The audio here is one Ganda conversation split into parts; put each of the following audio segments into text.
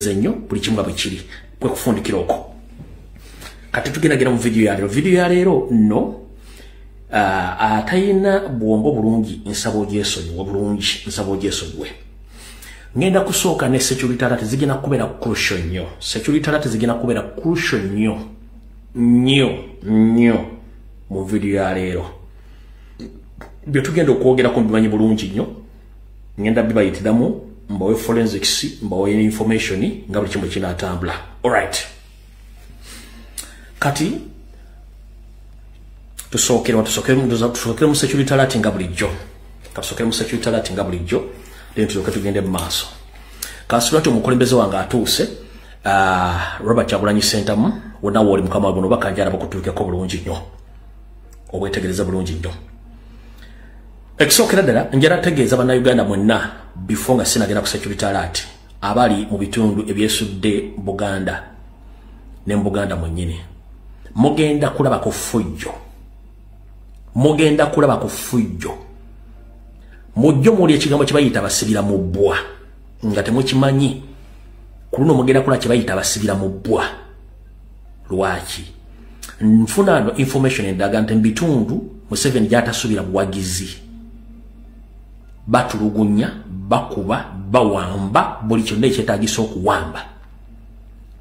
zenyo buli kimu bwekiri kwe kufundikira okwo. Kati tugenda mu video ya leero no atayina bwongo bulungi nsabo Yesu bulungi nsabo Yesu gwe. Ngenda kusooka ne security alert zigina kubera crucial nnyo. Security alert zigina kubera crucial nnyo mu video ya leero. Byo tugenda okwogera ku bimanyi bulungi nnyo. Ngenda bibayitiramu mbawe forensics mbawe information nga buli kimu kinatambula. All right. Kati tusokere mu security alert nga bulijjo. Katusokere mu security alert nga bulijjo. Then tugende mu maaso. Kasulatu omukulembeze wange atuuse Robert Kyagulanyi Ssentamu wonna woli mukama wagono bakanjala bakutuukeko bulungi nnyo. Obwetegereza bulungi nnyo. Ekisokera ddala njala tegeeza bannayuganda mwenna before nga sinagenda ku security alert abali mu bitundu ebyesudde Buganda ne Buganda mwennyini. Mugenda kulaba ku fujjo. Mujjo muli ekigambo kibayita basibira mu bbwa nga temukimanyi. Ku luno mugenda kulaba kibayita basibira mu bbwa. Lwaki? Nfuna information endaga nti bitundu Museveni gy'atasubira buwagizi. Batulugunya, bakuba, bawamba, buli kyonna ekyetaagisa okuwamba.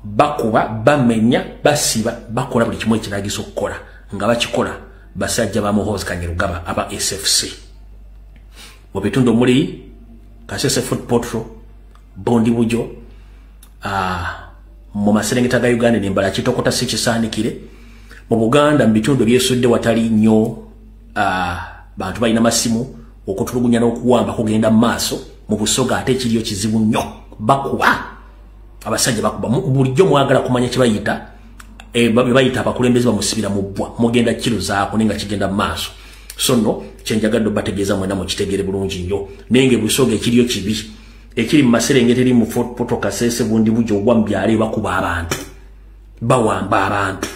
Bakuba, bamenya, basiba, bakola buli kimu ekyetaagisa okukola. Nga bakikola basajja ba Muhoozi Kanyerugaba aba SFC. Mu bitundu muli Kasese Foot Patrol, Bondi Bujo, mu maserengeta ga Uganda n'embala kitokota si kisaanikire. Mu Buganda mu bitundu byesudde watali nnyo bantu balina masimu okutulugunya n'okuwamba kugenda maaso mu Busoga ate ekiriyo kizibu nnyo. Bakuba abasajja bakuba bulijjo mwagala kumanya kibayita bayita abakulembeze bamusibira mu bbwa mugenda kiruzaako nenga kigenda maaso. So no kyenjagadde bategeeza mwena mu kitegere bulungi nnyo nenge Busoga ekiriyo kibi ekiri mu maserengeta eri mu Fort Portal Kasese Bundi Bujo Wambyale bakuba abantu bawamba abantu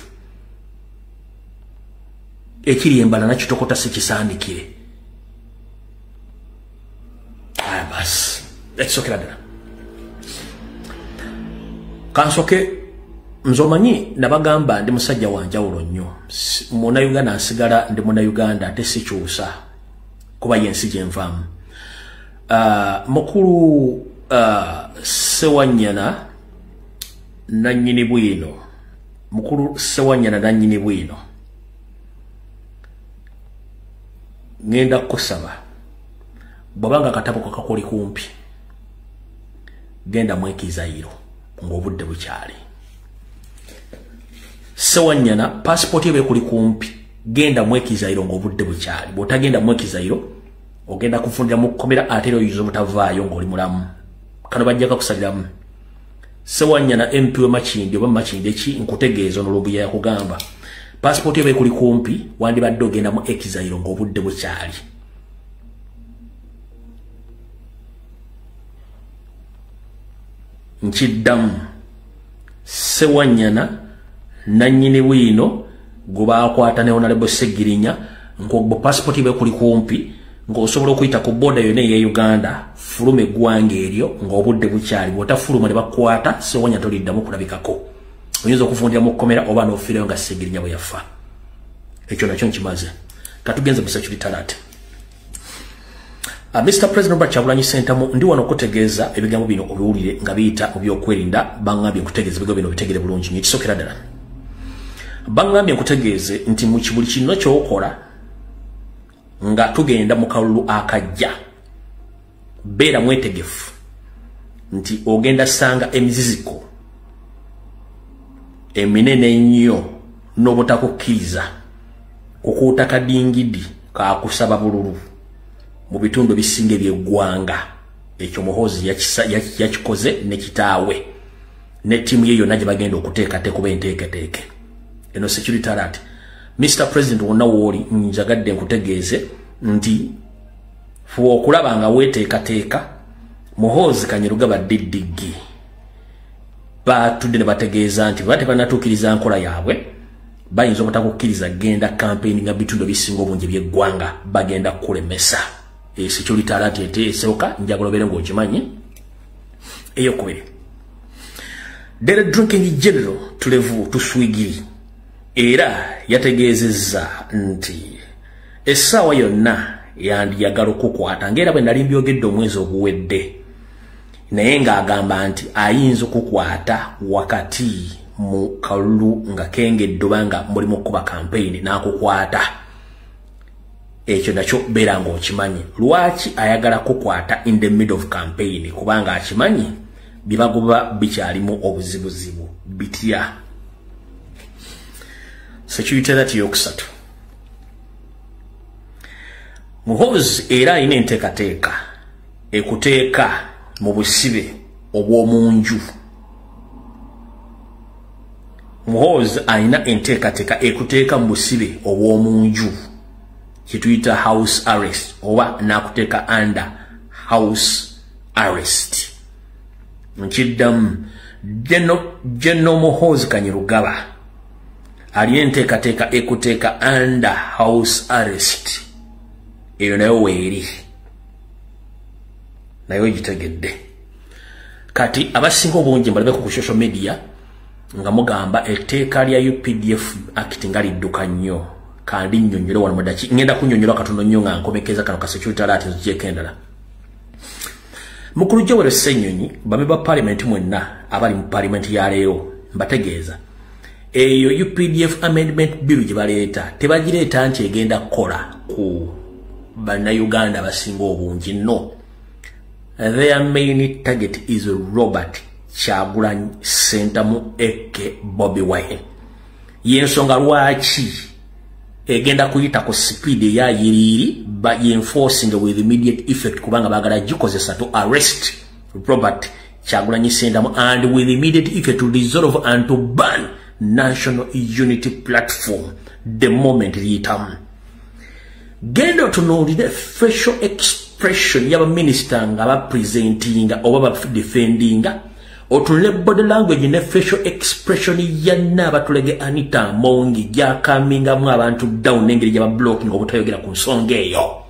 ekiri embala na kitokota si kisaanikire. Bas ekisokera ddala kansoke nzomanyi nabagamba ndi musajja wanjawulo nnyo. Munnayuganda nsigala ndi munnayuganda ate sikyusa kuba yensi gye nvaamu. Mukulu Ssewanyana nannyini bwino ngenda kusaba bwabanga akatabo kakakoli kumpi genda mwekizayiro ng'obudde bukyali. Ssewanyana passport ebe kuli kumpi genda mwekizayiro ng'obudde bukyali. Bw'otagenda mwekizayiro ogenda kufundira mu kkomera ate oyinza obutavaayo ng'oli mulamu. Kano bajjaka kusaliramu. Ssewanyana MP we Makindi oba Makindi eki nkutegeeza n'olubuya yakugamba passport ebe kuli kumpi wandibadde ogenda mu ekizayiro ng'obudde bukyali. Nkiddamu Ssewanyana nannyini bwino gubaakwata ne Honorable Segirinya ng'ogbo passport ebe kuli kumpi ng'osobola okuyita ku border yonna eya Uganda fuluma eggwanga eryo ng'obudde bukyali. Bw'otafuluma ne bakwata Ssewanyana toliddamu kulabikako. Oyinza okufundira mu kkomera oba n'ofiirayo nga Segirinya bwe yafa. Ekyo nakyo nkimaze. Katugenze mu security alert. Mr. President Robert Kyagulanyi Ssentamu ndi wano okutegeeza ebigambo bino obiwulire nga biyita mu byokwerinda bangambye nkutegeeze ebigambo bino bitegere bulungi nnyo. Ekisokera ddala bangambye nkutegeeze nti mu buli kintu ky'okola nga tugenda mu kalulu akajja beera mwetegefu nti ogenda sanga emiziziko eminene nnyo n'obutakukkiriza okukuuta kadingidi kaakusaba bululu mu bitundu bisinga eby'eggwanga. Ekyo Muhoozi yakikoze ne kitaawe ne ttiimu ye yonna gye bagenda okuteekateeka kuba enteeketeeke. Eno security alert. Mr. President wonna wooli njagadde nkutegeeze nti fuba okulaba nga weeteekateeka Muhoozi Kanyerugaba Diddiggi batudde ne bategeeza nti baba tebanatuukiriza nkola yaabwe bayinza obutakukkiriza genda campaign nga bitundu bisinga obungi by'eggwanga bagenda kulemesa. Security alert eteesoka njagala obeere ng'okimanyi. Eyokubiri Dere Drinking General Tulevu Tuswigiri era yategezezza nti essaawa yonna yandiyagala okukwata ngera bwe nali mbyogedde omwezi oguwedde naye ng'agamba nti ayinza okukwata wakati mu kalulu nga kengedde obanga mulimu okuba campaign n'akukwata ekyo nakyo beera ng'okimanyi lwaki ayagala kukwata in the middle of campaign kubanga akimanyi bibagoba bikyalimu obuzibuzibu bitya security that yokusatu Muhoozi era ine enteekateeka ekuteeka mu busibe obw'omunju Muhoozi ayina enteekateeka ekuteeka mu busibe obw'omunju kituyita house arrest oba n'akuteeka under house arrest nkiddamu General Muhoozi Kanyerugaba alina enteekateeka ekuteeka under house arrest eyo nayo weeri nayo gitegedde kati abasinga obungi mbalabe ku social media nga mugamba etteeka lya UPDF Act nga lidduka nnyo kandi nnyonnyole wano mudaki ngenda kunnyonnyola katono nnyo nga nkomekeza kano ka security alert ezogyekendala mukulu Joel Ssenyonyi bameba parliament mwenna abali mu parliament ya leero mbategeeza eyo UPDF amendment bill gye baleeta tebagireeta nti egenda kukola ku Bannayuganda basinga obungi no their main target is Robert Kyagulanyi Ssentamu eke Bobi Wine yensonga lwaki egenda kuyita ku speed ya yiriri but enforcing with immediate effect kubanga bagala gikozesa to arrest Robert Kyagulanyi Ssentamu and with immediate effect to dissolve and to ban National Unity Platform the moment liyitamu genda otunuulire facial expression y'aba minister nga ba presentinga oba ba defendinga otunule body language ne facial expression ya Nabatulege Anita Amongi gyakamingamu abantu down n'engeri gyaba blocking obutayogera ku nsonga eyo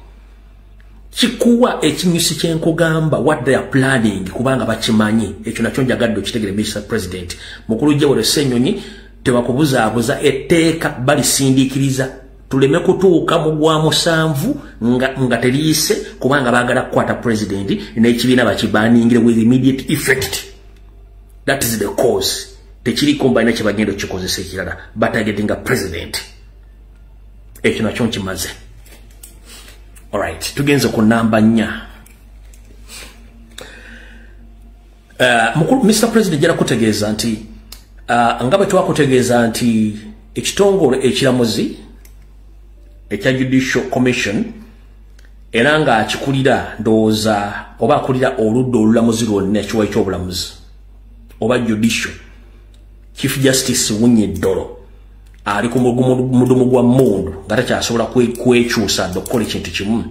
kikuwa ekinyusi kyenkugamba what they are planning kubanga bakimanyi ekyo nakyo njagadde okitegere Mr. President mukulu Joel Ssenyonyi tebakubuzaabuza etteeka balisindiikiriza tuleme kutuuka mu gwa musanvu nga teriise kubanga baagala kukwata president n'ekibiina bakibaningire with immediate effect that is the cause tekiriko mbalina kye bagenda okikozesa ekirala batagetinga president ekyo nakyo nkimaze alright tugenze ku namba 4 mukulu Mr. President jala kutegeeza nti nga bwe twakutegeeza nti ekitongole ekiramuzi ekya Judicial Commission era nga akikulira ndowooza oba akulira oludda olulamuzi lwonna ekiwayi ky'obulamuzi oba Judicial Chief Justice Wunye Dolo ali ku mudumu gwa mundu nga takyasobola kwekyusa okukola ekintu kimu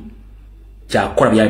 kyakola bya